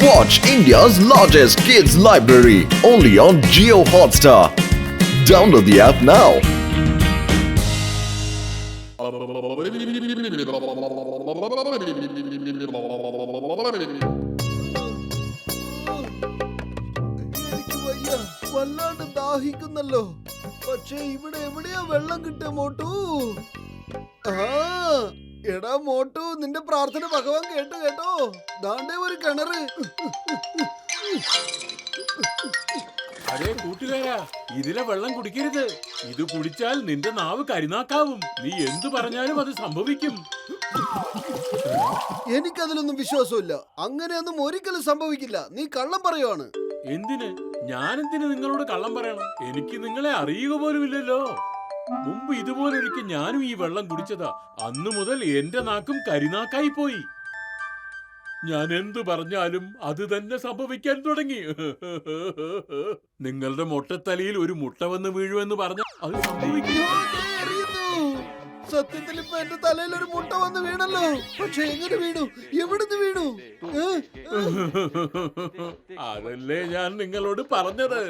Watch India's largest kids library only on Jio Hotstar. Download the app now. എനിക്ക് വയ്യ, വല്ലാണ്ട് ദാഹിക്കുന്നല്ലോ. പക്ഷേ ഇവിടെ എവിടെയാ വെള്ളം കിട്ടുക മോട്ടു? എടാ മോട്ടു, നിന്റെ പ്രാർത്ഥന ഭഗവാൻ കേട്ടോ. ദാണ്ടേ ഒരു കിണറ്. അതെ കൂട്ടുകാരാ, ഇതിലെ വെള്ളം കുടിക്കരുത്. ഇത് കുടിച്ചാൽ നിന്റെ നാവ് കരിനാക്കാവും. നീ എന്തു പറഞ്ഞാലും അത് സംഭവിക്കും. എനിക്കതിലൊന്നും വിശ്വാസമില്ല. അങ്ങനെയൊന്നും ഒരിക്കലും സംഭവിക്കില്ല. നീ കള്ളം പറയുവാണ്. എന്തിന്? ഞാനെന്തിന് നിങ്ങളോട് കള്ളം പറയണം? എനിക്ക് നിങ്ങളെ അറിയുക പോലുമില്ലല്ലോ. മുമ്പ് ഇതുപോലൊരിക്കൽ ഞാനും ഈ വെള്ളം കുടിച്ചതാ. അന്നു മുതൽ എന്റെ നാക്കും കരിനാക്കായി പോയി. ഞാൻ എന്തു പറഞ്ഞാലും അത് തന്നെ സംഭവിക്കാൻ തുടങ്ങി. നിങ്ങളുടെ മൊട്ടത്തലയിൽ ഒരു മുട്ട വന്ന് വീഴുമെന്ന് പറഞ്ഞ അത് സംഭവിക്കും. സത്യത്തിൽ ഇപ്പൊ എന്റെ തലയിൽ ഒരു മുട്ട വന്ന് വീണല്ലോ. പക്ഷെ എങ്ങനെ വീണു? എവിടുന്ന് വീണു? അതല്ലേ ഞാൻ നിങ്ങളോട് പറഞ്ഞത്.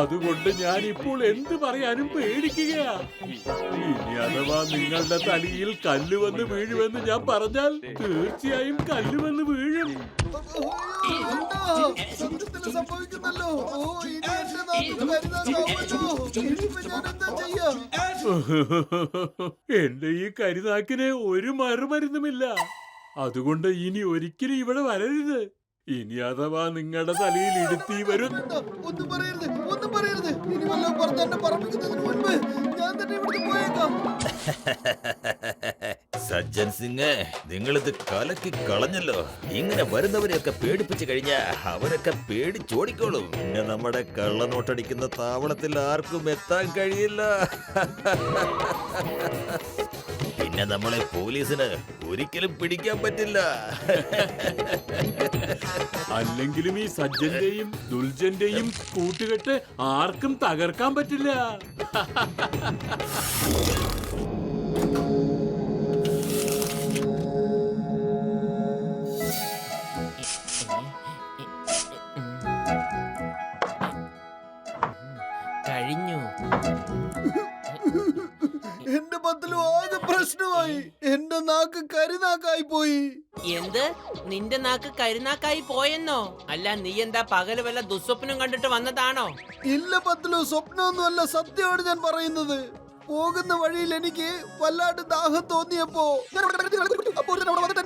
അതുകൊണ്ട് ഞാൻ ഇപ്പോൾ എന്ത് പറയാനും പേടിക്കുകയാ. ഇനി അഥവാ നിങ്ങളുടെ തലയിൽ കല്ല് വന്ന് വീഴുമെന്ന് ഞാൻ പറഞ്ഞാൽ തീർച്ചയായും കല്ല് വന്ന് വീഴും. സംഭവിക്കുന്നല്ലോ. എന്റെ ഈ കരിനാക്കിന് ഒരു മറുമരുന്നുമില്ല. അതുകൊണ്ട് ഇനി ഒരിക്കലും ഇവിടെ വരരുത്. ഇനി അഥവാ നിങ്ങളുടെ തലയിൽ ഇടുത്തി വരും. ഒന്നും പറയരുത്. ഇനി വല്ലതും പറഞ്ഞ് എന്നെ പറപ്പിക്കുന്നതിന് മുൻപ് ഞാൻ തന്നെ ഇവിടുന്ന് പോയേക്കാം. സജ്ജൻ സിംഗ്, നിങ്ങളിത് കലക്കി കളഞ്ഞല്ലോ. ഇങ്ങനെ വരുന്നവരെയൊക്കെ പേടിപ്പിച്ചു കഴിഞ്ഞാ അവരൊക്കെ പേടിച്ചോടിക്കോളും. പിന്നെ നമ്മുടെ കള്ളനോട്ടടിക്കുന്ന താവളത്തിൽ ആർക്കും എത്താൻ കഴിയില്ല. പിന്നെ നമ്മളെ പോലീസിന് ഒരിക്കലും പിടിക്കാൻ പറ്റില്ല. അല്ലെങ്കിലും ഈ സജ്ജന്റെയും ദുൽജന്റെയും കൂട്ടുകെട്ട് ആർക്കും തകർക്കാൻ പറ്റില്ല. കഴിഞ്ഞു. എന്റെ പത്തിലും ആകെ പ്രശ്നമായി. എന്റെ നാക്ക് കരിനാക്കായി പോയി. എന്ത്? നിന്റെ നാക്ക് കരിനാക്കായി പോയെന്നോ? അല്ല, നീ എന്താ പകല് വല്ല ദുസ്വപ്നം കണ്ടിട്ട് വന്നതാണോ? ഇല്ല പത്തിലു, സ്വപ്നമൊന്നുമല്ല, സത്യമാണ് ഞാൻ പറയുന്നത്. പോകുന്ന വഴിയിൽ എനിക്ക് വല്ലാണ്ട് ദാഹം തോന്നിയപ്പോ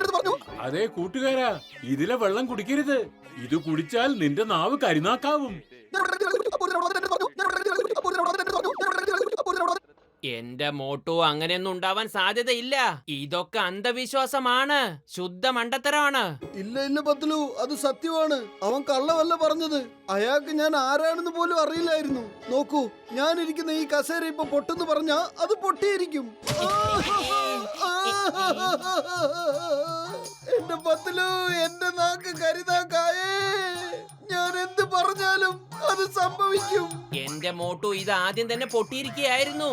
പറഞ്ഞു. അതെ കൂട്ടുകാരാ, ഇതിലെ വെള്ളം കുടിക്കരുത്. ഇത് കുടിച്ചാൽ നിന്റെ നാവ് കരിനാക്കാവും. എന്റെ മോട്ടോ, അങ്ങനെയൊന്നും ഉണ്ടാവാൻ സാധ്യതയില്ല. ഇതൊക്കെ അന്ധവിശ്വാസമാണ്, ശുദ്ധ മണ്ടത്തരമാണ്. ഇല്ല പത്തിലു, അത് സത്യമാണ്. അവൻ കള്ളമല്ല പറഞ്ഞത്. അയാൾക്ക് ഞാൻ ആരാണെന്ന് പോലും അറിയില്ലായിരുന്നു. നോക്കൂ, ഞാൻ ഇരിക്കുന്ന ഈ കസേര ഇപ്പൊ പൊട്ടെന്ന് പറഞ്ഞാ അത് പൊട്ടിയിരിക്കും. എന്റെ പത്തിലു, എന്റെ നാക്ക് കരിനാക്കായേ. ഞാൻ എന്ത് പറഞ്ഞാലും അത് സംഭവിക്കും. എന്റെ മോട്ടോ, ഇത് ആദ്യം തന്നെ പൊട്ടിയിരിക്കുകയായിരുന്നു.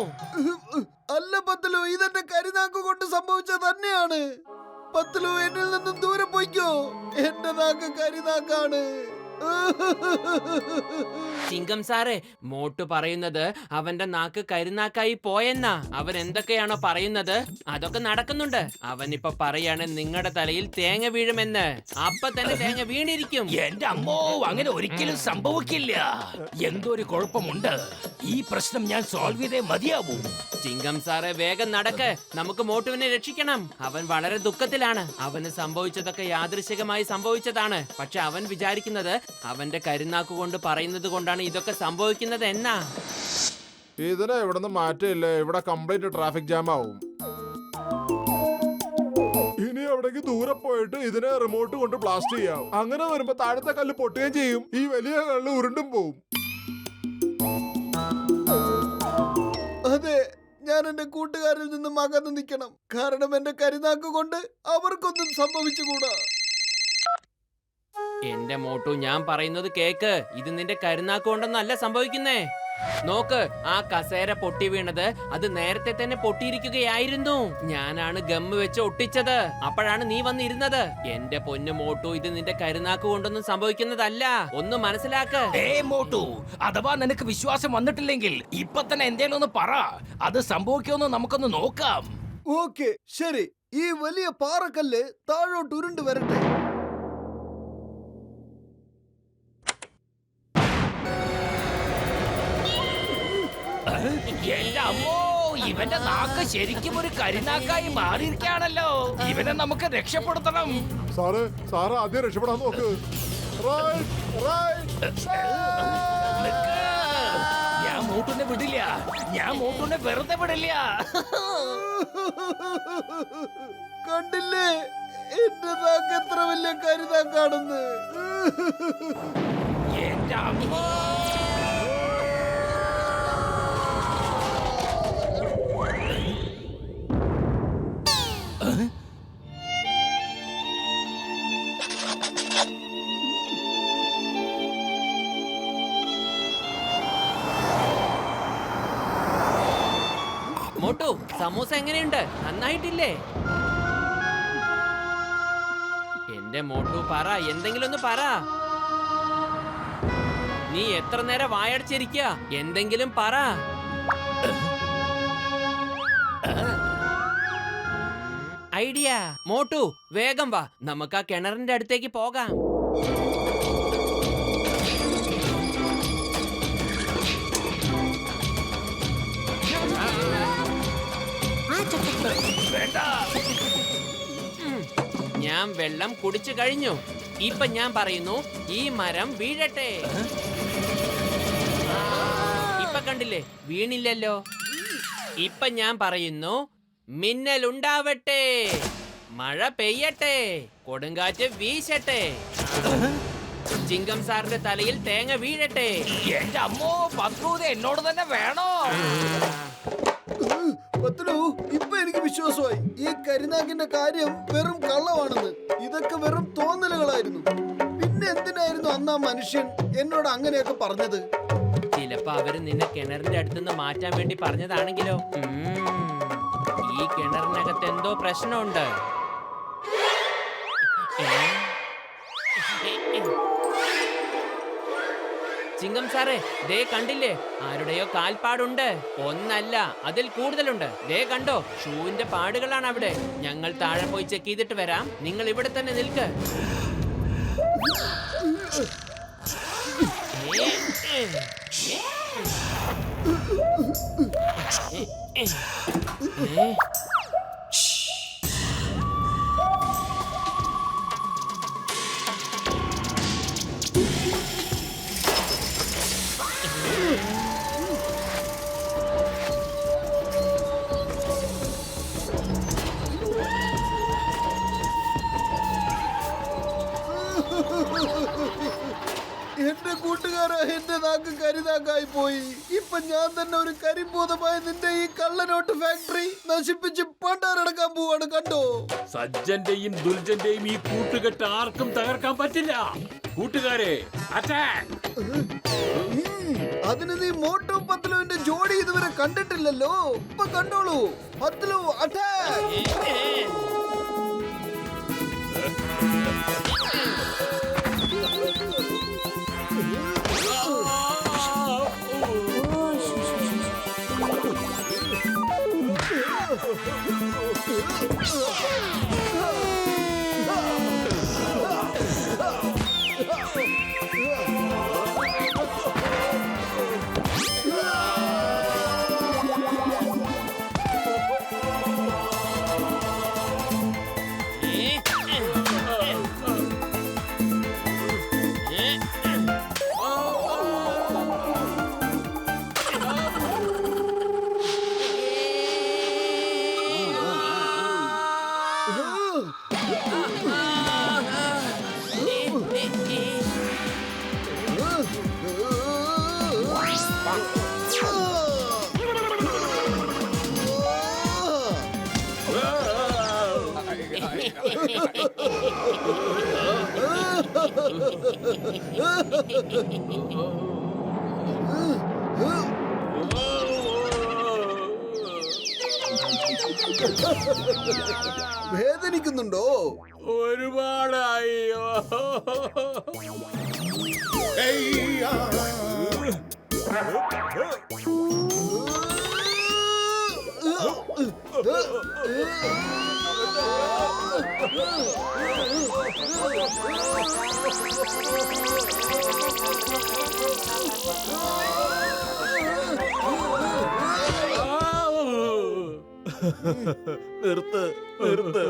അല്ല പത്തിലു, ഇതെന്റെ കരിനാക്ക് കൊണ്ട് സംഭവിച്ചത് തന്നെയാണ്. പത്തിലു, എന്നിൽ നിന്നും ദൂരെ പോയിക്കോ. എന്റെ നാക്ക് കരിനാക്കാണ്. ചിങ്കം സാറേ, മോട്ടു പറയുന്നത് അവന്റെ നാക്ക് കരുനാക്കായി പോയെന്നാ. അവൻ എന്തൊക്കെയാണോ പറയുന്നത് അതൊക്കെ നടക്കുന്നുണ്ട്. അവൻ ഇപ്പൊ പറയാണ് നിങ്ങളുടെ തലയിൽ തേങ്ങ വീഴുമെന്ന്. അപ്പൊ തന്നെ തേങ്ങ വീണിരിക്കും. എന്റെ അമ്മോ, അങ്ങനെ ഒരിക്കലും സംഭവിക്കില്ല. എന്തോ ഒരു കുഴപ്പമുണ്ട്. ഈ പ്രശ്നം ഞാൻ സോൾവ് ചെയ്തേ മതിയാവൂ. ചിങ്കം സാറേ, വേഗം നടക്ക്. നമുക്ക് മോട്ടുവിനെ രക്ഷിക്കണം. അവൻ വളരെ ദുഃഖത്തിലാണ്. അവന് സംഭവിച്ചതൊക്കെ യാദൃശികമായി സംഭവിച്ചതാണ്. പക്ഷെ അവൻ വിചാരിക്കുന്നത് അവന്റെ കരുനാക്ക് കൊണ്ട് പറയുന്നത് കൊണ്ടാണ് ഇതൊക്കെ സംഭവിക്കുന്നത് എന്നാ. ഇതിനെ ഇവിടുന്ന് മാറ്റില്ല. ഇവിടെ കംപ്ലീറ്റ് ട്രാഫിക് ജാം ആവും. ഇനി എവിടേക്ക് ദൂരെ പോയിട്ട് ഇതിനെ റിമോട്ട് കൊണ്ട് ബ്ലാസ്റ്റ് ചെയ്യാം. അങ്ങനെ വരുമ്പോ താഴത്തെ കല്ല് പൊട്ടുകയും ചെയ്യും. ഈ വലിയ കല്ല് ഉരുണ്ടും പോവും. അതെ, ഞാൻ എന്റെ കൂട്ടുകാരിൽ നിന്നും അകന്ന് നിൽക്കണം. കാരണം എന്റെ കരിനാക്ക് കൊണ്ട് അവർക്കൊന്നും സംഭവിച്ചുകൂടാ. എന്റെ മോട്ടു, ഞാൻ പറയുന്നത് കേക്ക്. ഇത് നിന്റെ കരുനാക്ക് കൊണ്ടൊന്നല്ല സംഭവിക്കുന്നേ. നോക്ക്, ആ കസേര പൊട്ടി വീണത് അത് നേരത്തെ തന്നെ പൊട്ടിയിരിക്കുകയായിരുന്നു. ഞാനാണ് ഗമ്മ് വെച്ച് ഒട്ടിച്ചത്. അപ്പോഴാണ് നീ വന്നിരുന്നത്. എന്റെ പൊന്നു മോട്ടു, ഇത് നിന്റെ കരുനാക്ക് കൊണ്ടൊന്നും സംഭവിക്കുന്നതല്ല. ഒന്ന് മനസ്സിലാക്ക്. മോട്ടു, അഥവാ നിനക്ക് വിശ്വാസം വന്നിട്ടില്ലെങ്കിൽ ഇപ്പൊ തന്നെ എന്തേലും ഒന്ന് പറ. അത് സംഭവിക്കുമെന്ന് നമുക്കൊന്ന് നോക്കാം. ഓക്കെ, ശരി. ഈ വലിയ പാറക്കല്ല് താഴോട്ട് ഉരുണ്ട് വരട്ടെ. എന്റെ അമ്മോ, ഇവന്റെ നാക്ക് ശരിക്കും ഒരു കരിനാക്കായി മാറിയിരിക്കുകയാണല്ലോ. ഇവനെ നമുക്ക് രക്ഷപ്പെടുത്തണം. സാറ് ആദ്യം രക്ഷപ്പെടാൻ നോക്ക്. നിക്ക്. ഞാൻ മോട്ടുനെ വിടില്ല. ഞാൻ മോട്ടുനെ വെറുതെ വിടില്ല. കണ്ടില്ലേ എന്റെ നാക്ക് എത്ര വലിയ കരുനാക്കാണെന്ന്. എന്റെ അമ്മോ. മോട്ടു, സമൂസ എങ്ങനെയുണ്ട്? നന്നായിട്ടില്ലേ? എന്റെ മോട്ടു, പറ, എന്തെങ്കിലും ഒന്ന് പറ. നീ എത്ര നേരം വായടച്ചിരിക്കുക? എന്തെങ്കിലും പറ. ഐഡിയ. മോട്ടു, വേഗം വാ, നമുക്ക് ആ കിണറിന്റെ അടുത്തേക്ക് പോകാം. ഞാൻ വെള്ളം കുടിച്ചു കഴിഞ്ഞു. ഇപ്പൊ ഞാൻ പറയുന്നു, ഈ മരം വീഴട്ടെ. ഇപ്പൊ കണ്ടില്ലേ, വീണില്ലല്ലോ. ഇപ്പൊ ഞാൻ പറയുന്നു, മിന്നലുണ്ടാവട്ടെ, മഴ പെയ്യട്ടെ, കൊടുങ്കാറ്റ് വീശട്ടെ, ചിങ്കം സാറിന്റെ തലയിൽ തേങ്ങ വീഴട്ടെ. എന്റെ അമ്മോ, പത്രൂത് എന്നോട് തന്നെ വേണോ? പത്ലു, ഇപ്പൊ എനിക്ക് വിശ്വാസമായി. ഈ കരിനാക്കിന്റെ കാര്യം വെറും കള്ളമാണെന്ന്. ഇതൊക്കെ വെറും തോന്നലുകളായിരുന്നു. പിന്നെ എന്തിനായിരുന്നു അന്ന് ആ മനുഷ്യൻ എന്നോട് അങ്ങനെയൊക്കെ പറഞ്ഞത്? ചിലപ്പോ അവര് നിന്നെ കിണറിന്റെ അടുത്തുനിന്ന് മാറ്റാൻ വേണ്ടി പറഞ്ഞതാണെങ്കിലോ? ഈ കിണറിനകത്ത് എന്തോ പ്രശ്നമുണ്ട്. ചിങ്കം സാറേ, ദേ കണ്ടില്ലേ, ആരുടെയോ കാൽപ്പാടുണ്ട്. ഒന്നല്ല, അതിൽ കൂടുതലുണ്ട്. ദേ കണ്ടോ, ഷൂവിന്റെ പാടുകളാണ് അവിടെ. ഞങ്ങൾ താഴെ പോയി ചെക്ക് ചെയ്തിട്ട് വരാം. നിങ്ങൾ ഇവിടെ തന്നെ നിൽക്ക്. എന്റെ കൂട്ടുകാരാ, എന്റെ നാക്ക് കരിനാക്കായി പോയി. ഇപ്പൊ ഞാൻ തന്നെ ഒരു കരിഭൂതമായ നിന്റെ ഈ കള്ളനോട്ട് ഫാക്ടറി നശിപ്പിച്ച് പണ്ടാരടക്കാൻ പോവാണ്. കണ്ടോ? സജ്ജന്റെയും ദുൽജന്റെയും ഈ കൂട്ടുകെട്ട് ആർക്കും തകർക്കാൻ പറ്റില്ല. കൂട്ടുകാരെ, അറ്റാക്ക്! അതിന് നീ മോട്ടു പത്ലുവിന്റെ ജോഡി ഇതുവരെ കണ്ടിട്ടില്ലല്ലോ. ഇപ്പൊ കണ്ടോളൂ. പത്ലു അറ്റാക്ക്! വേദനിക്കുന്നുണ്ടോ? ഒരുപാടായോ? നിർത്ത് നിർത്ത്.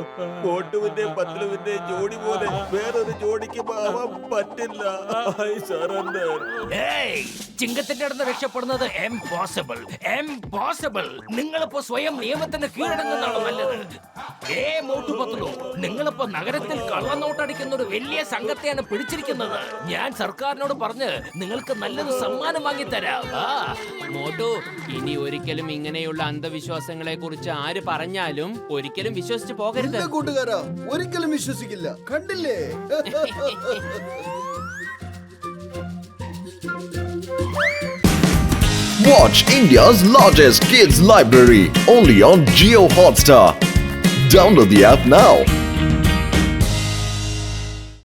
മോട്ടുവിന്റെ പത്ലുവിന്റെ ജോഡി പോലെ വേറൊരു ജോഡിക്ക് ആവാൻ പറ്റില്ല. I surrender. ഏയ്, ചിങ്കത്തിന്റെ അടുത്ത് രക്ഷപ്പെടുന്നത് എംപോസിബിൾ. നിങ്ങളിപ്പോ സ്വയം നിയമത്തിന് കീഴടങ്ങുന്നതാണ് നല്ലത്. മോട്ടു പത്ലു, നിങ്ങളിപ്പോ നഗരത്തിൽ കള്ളനോട്ടടിക്കുന്ന ഒരു വലിയ സംഘത്തെയാണ് പിടിച്ചിരിക്കുന്നത്. ഞാൻ സർക്കാരിനോട് പറഞ്ഞ് നിങ്ങൾക്ക് നല്ലൊരു സമ്മാനം വാങ്ങിത്തരാം. മോട്ടു, ഇനി ഒരിക്കലും ഇങ്ങനെയുള്ള അന്ധവിശ്വാസങ്ങളെ കുറിച്ച് ആര് പറഞ്ഞാലും ഒരിക്കലും വിശ്വസിച്ചു പോകരുത്. എന്റെ കൂട്ടുകാരാ, ഒരിക്കലും വിശ്വസിക്കില്ല. കണ്ടില്ലേ? Watch India's largest kids library only on Jio Hotstar. Download the app now.